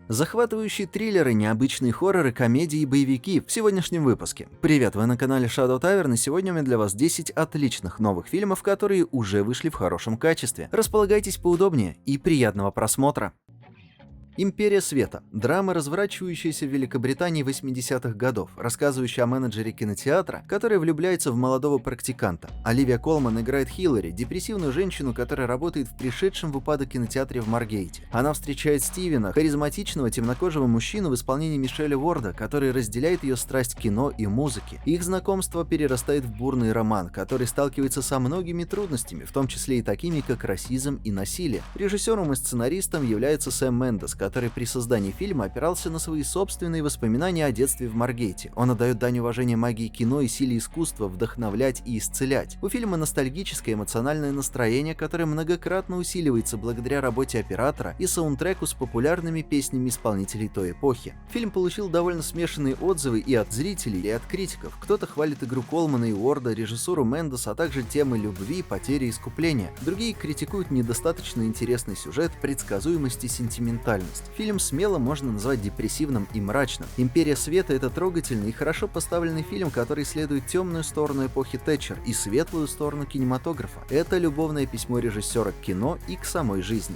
Захватывающие триллеры, необычные хорроры, комедии и боевики в сегодняшнем выпуске. Привет, вы на канале Shadow Tavern, и сегодня у меня для вас 10 отличных новых фильмов, которые уже вышли в хорошем качестве. Располагайтесь поудобнее и приятного просмотра. «Империя света» – драма, разворачивающаяся в Великобритании 80-х годов, рассказывающая о менеджере кинотеатра, который влюбляется в молодого практиканта. Оливия Колман играет Хиллари, депрессивную женщину, которая работает в пришедшем в упадок кинотеатре в Маргейте. Она встречает Стивена, харизматичного темнокожего мужчину в исполнении Мишеля Уорда, который разделяет ее страсть к кино и музыке. Их знакомство перерастает в бурный роман, который сталкивается со многими трудностями, в том числе и такими, как расизм и насилие. Режиссером и сценаристом является Сэм Мендес, который при создании фильма опирался на свои собственные воспоминания о детстве в Маргейте. Он отдает дань уважения магии кино и силе искусства вдохновлять и исцелять. У фильма ностальгическое эмоциональное настроение, которое многократно усиливается благодаря работе оператора и саундтреку с популярными песнями исполнителей той эпохи. Фильм получил довольно смешанные отзывы и от зрителей, и от критиков. Кто-то хвалит игру Колмана и Уорда, режиссуру Мендеса, а также темы любви, потери и искупления. Другие критикуют недостаточно интересный сюжет, предсказуемость и сентиментальность. Фильм смело можно назвать депрессивным и мрачным. «Империя света» — это трогательный и хорошо поставленный фильм, который исследует темную сторону эпохи Тэтчер и светлую сторону кинематографа. Это любовное письмо режиссера к кино и к самой жизни.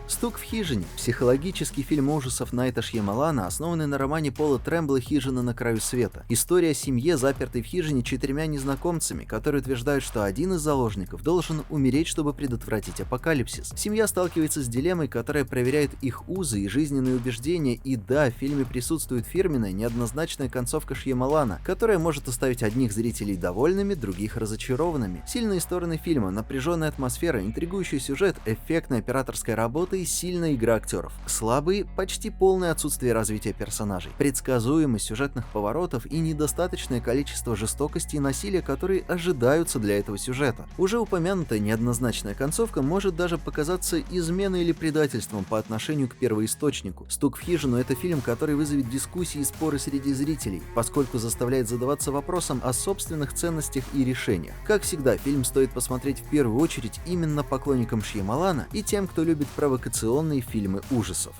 «Стук в хижине» – психологический фильм ужасов Найта Шьямалана, основанный на романе Пола Трэмбла «Хижина на краю света». История о семье, запертой в хижине 4 незнакомцами, которые утверждают, что один из заложников должен умереть, чтобы предотвратить апокалипсис. Семья сталкивается с дилеммой, которая проверяет их узы и жизненные убеждения, и да, в фильме присутствует фирменная, неоднозначная концовка Шьямалана, которая может оставить одних зрителей довольными, других разочарованными. Сильные стороны фильма – напряженная атмосфера, интригующий сюжет, эффектная операторская работа и сильная игра актеров. Слабые, почти полное отсутствие развития персонажей, предсказуемость сюжетных поворотов и недостаточное количество жестокости и насилия, которые ожидаются для этого сюжета. Уже упомянутая неоднозначная концовка может даже показаться изменой или предательством по отношению к первоисточнику. «Стук в хижину» — это фильм, который вызовет дискуссии и споры среди зрителей, поскольку заставляет задаваться вопросом о собственных ценностях и решениях. Как всегда, фильм стоит посмотреть в первую очередь именно поклонникам Шьямалана и тем, кто любит провокационные фильмы ужасов.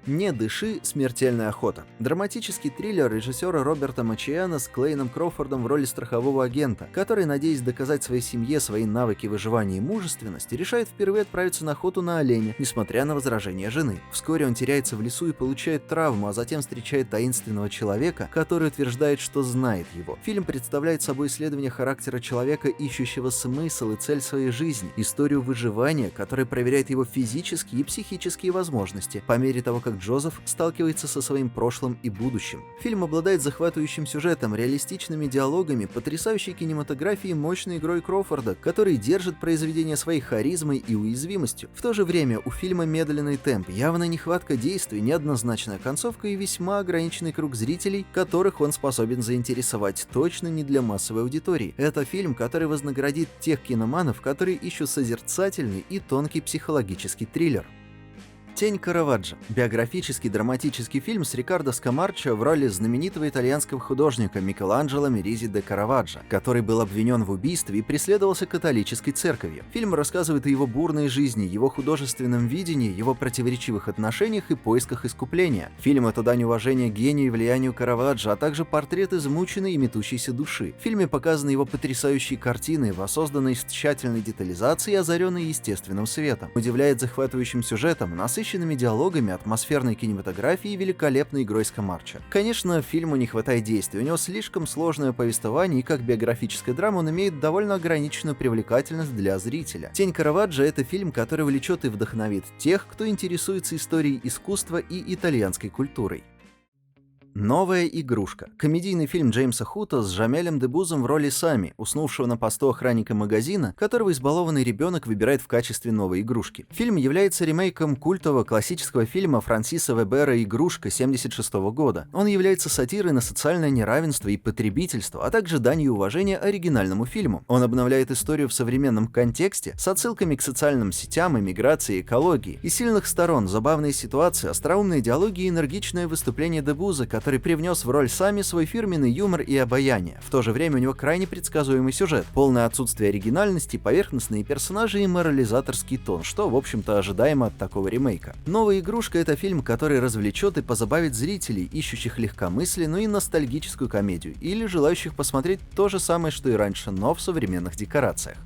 «Не дыши. Смертельная охота» – драматический триллер режиссера Роберта Мачиана с Клейном Кроуфордом в роли страхового агента, который, надеясь доказать своей семье свои навыки выживания и мужественности, решает впервые отправиться на охоту на оленя, несмотря на возражения жены. Вскоре он теряется в лесу и получает травму, а затем встречает таинственного человека, который утверждает, что знает его. Фильм представляет собой исследование характера человека, ищущего смысл и цель своей жизни, историю выживания, которая проверяет его физические и психические возможности, по мере того, как Джозеф сталкивается со своим прошлым и будущим. Фильм обладает захватывающим сюжетом, реалистичными диалогами, потрясающей кинематографией и мощной игрой Кроуфорда, который держит произведение своей харизмой и уязвимостью. В то же время у фильма медленный темп, явная нехватка действий, неоднозначная концовка и весьма ограниченный круг зрителей, которых он способен заинтересовать, точно не для массовой аудитории. Это фильм, который вознаградит тех киноманов, которые ищут созерцательный и тонкий психологический триллер. «Тень Караваджо» – биографический драматический фильм с Рикардо Скамарчо в роли знаменитого итальянского художника Микеланджело Меризи де Караваджо, который был обвинен в убийстве и преследовался католической церковью. Фильм рассказывает о его бурной жизни, его художественном видении, его противоречивых отношениях и поисках искупления. Фильм – это дань уважения гению и влиянию Караваджо, а также портрет измученной и метущейся души. В фильме показаны его потрясающие картины, воссозданные с тщательной детализацией и озаренные естественным светом. Удивляет захватывающим сюжетом, насыщенными диалогами, атмосферной кинематографией и великолепной игрой Скамарчо. Конечно, фильму не хватает действий, у него слишком сложное повествование, и как биографическая драма он имеет довольно ограниченную привлекательность для зрителя. «Тень Караваджо» — это фильм, который влечет и вдохновит тех, кто интересуется историей искусства и итальянской культурой. «Новая игрушка» – комедийный фильм Джеймса Хута с Жамелем Деббузом в роли Сами, уснувшего на посту охранника магазина, которого избалованный ребенок выбирает в качестве новой игрушки. Фильм является ремейком культового классического фильма Франсиса Вебера «Игрушка» 1976 года. Он является сатирой на социальное неравенство и потребительство, а также данью уважения оригинальному фильму. Он обновляет историю в современном контексте с отсылками к социальным сетям, эмиграции, экологии. Из сильных сторон – забавные ситуации, остроумные диалоги и энергичное выступление Деббуза, который который привнес в роль Сами свой фирменный юмор и обаяние. В то же время у него крайне предсказуемый сюжет, полное отсутствие оригинальности, поверхностные персонажи и морализаторский тон, что, в общем-то, ожидаемо от такого ремейка. «Новая игрушка» — это фильм, который развлечет и позабавит зрителей, ищущих легкомысленную и ностальгическую комедию, или желающих посмотреть то же самое, что и раньше, но в современных декорациях.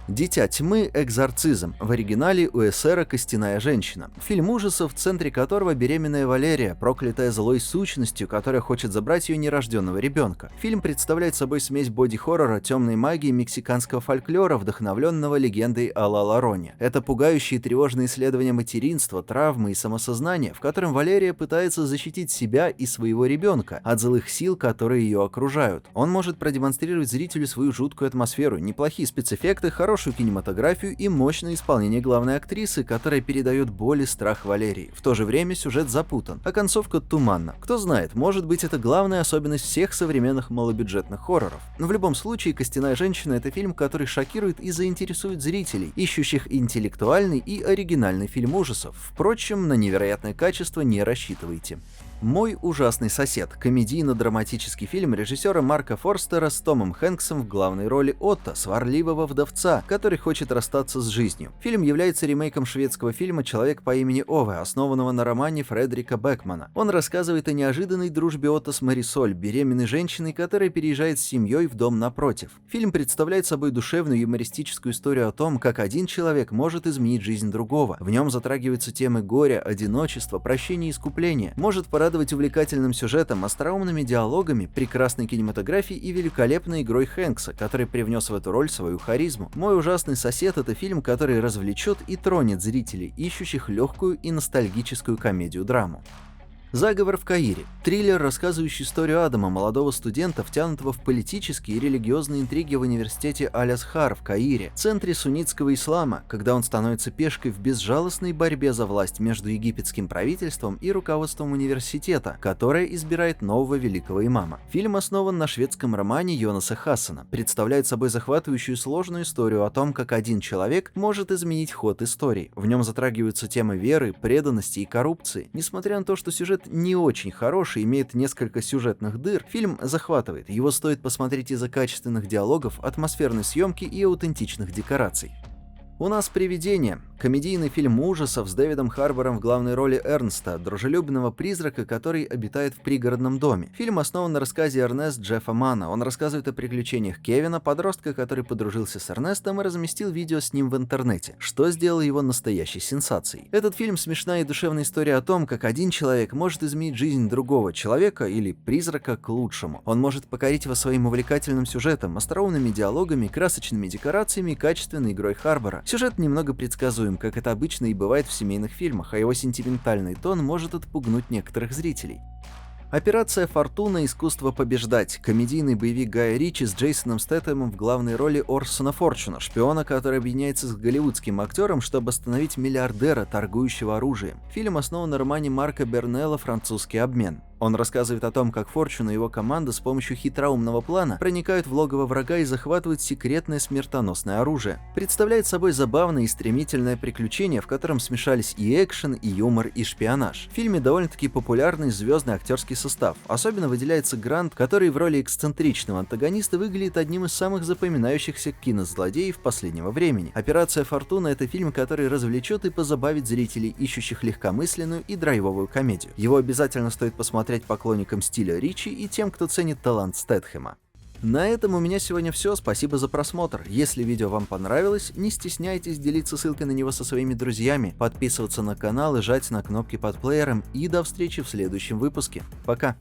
«Дитя тьмы. Экзорцизм», в оригинале у Эссера «Костяная женщина». Фильм ужасов, в центре которого беременная Валерия, проклятая злой сущностью, которая хочет забрать ее нерожденного ребенка. Фильм представляет собой смесь боди-хоррора, темной магии, мексиканского фольклора, вдохновленного легендой о Ла Лороне. Это пугающие и тревожные исследования материнства, травмы и самосознания, в котором Валерия пытается защитить себя и своего ребенка от злых сил, которые ее окружают. Он может продемонстрировать зрителю свою жуткую атмосферу, неплохие спецэффекты, хорошую кинематографию и мощное исполнение главной актрисы, которая передает боль и страх Валерии. В то же время сюжет запутан, а концовка туманна. Кто знает, может быть, это главная особенность всех современных малобюджетных хорроров. Но в любом случае, «Костяная женщина» — это фильм, который шокирует и заинтересует зрителей, ищущих интеллектуальный и оригинальный фильм ужасов. Впрочем, на невероятное качество не рассчитывайте. «Мой ужасный сосед» — комедийно-драматический фильм режиссера Марка Форстера с Томом Хэнксом в главной роли Отто, сварливого вдовца, который хочет расстаться с жизнью. Фильм является ремейком шведского фильма «Человек по имени Ове», основанного на романе Фредерика Бекмана. Он рассказывает о неожиданной дружбе Отто с Марисоль, беременной женщиной, которая переезжает с семьей в дом напротив. Фильм представляет собой душевную юмористическую историю о том, как один человек может изменить жизнь другого. В нем затрагиваются темы горя, одиночества, прощения и искупления. Может порадовать увлекательным сюжетом, остроумными диалогами, прекрасной кинематографией и великолепной игрой Хэнкса, который привнес в эту роль свою харизму. «Мой ужасный сосед» — это фильм, который развлечет и тронет зрителей, ищущих легкую и ностальгическую комедию-драму. «Заговор в Каире» — триллер, рассказывающий историю Адама, молодого студента, втянутого в политические и религиозные интриги в университете Аль-Азхар в Каире, центре суннитского ислама, когда он становится пешкой в безжалостной борьбе за власть между египетским правительством и руководством университета, которое избирает нового великого имама. Фильм основан на шведском романе Йонаса Хассена, представляет собой захватывающую сложную историю о том, как один человек может изменить ход истории. В нем затрагиваются темы веры, преданности и коррупции. Несмотря на то, что сюжет не очень хороший, имеет несколько сюжетных дыр, фильм захватывает. Его стоит посмотреть из-за качественных диалогов, атмосферной съемки и аутентичных декораций. «У нас привидение» — комедийный фильм ужасов с Дэвидом Харбором в главной роли Эрнста, дружелюбного призрака, который обитает в пригородном доме. Фильм основан на рассказе Эрнест Джеффа Манна. Он рассказывает о приключениях Кевина, подростка, который подружился с Эрнестом и разместил видео с ним в интернете, что сделало его настоящей сенсацией. Этот фильм — смешная и душевная история о том, как один человек может изменить жизнь другого человека или призрака к лучшему. Он может покорить его своим увлекательным сюжетом, остроумными диалогами, красочными декорациями и качественной игрой Харбора. Сюжет немного предсказуем, как это обычно и бывает в семейных фильмах, а его сентиментальный тон может отпугнуть некоторых зрителей. «Операция Фортуна. Искусство побеждать» — комедийный боевик Гая Ричи с Джейсоном Стэтхэмом в главной роли Орсона Форчуна, шпиона, который объединяется с голливудским актером, чтобы остановить миллиардера, торгующего оружием. Фильм основан на романе Марка Бернелла «Французский обмен». Он рассказывает о том, как Форчун и его команда с помощью хитроумного плана проникают в логово врага и захватывают секретное смертоносное оружие. Представляет собой забавное и стремительное приключение, в котором смешались и экшен, и юмор, и шпионаж. В фильме довольно-таки популярный звездный актерский состав. Особенно выделяется Грант, который в роли эксцентричного антагониста выглядит одним из самых запоминающихся кинозлодеев последнего времени. «Операция Фортуна» — это фильм, который развлечет и позабавит зрителей, ищущих легкомысленную и драйвовую комедию. Его обязательно стоит посмотреть поклонникам стиля Ричи и тем, кто ценит талант Стэтхэма. На этом у меня сегодня все, спасибо за просмотр. Если видео вам понравилось, не стесняйтесь делиться ссылкой на него со своими друзьями, подписываться на канал и жать на кнопки под плеером, и до встречи в следующем выпуске. Пока!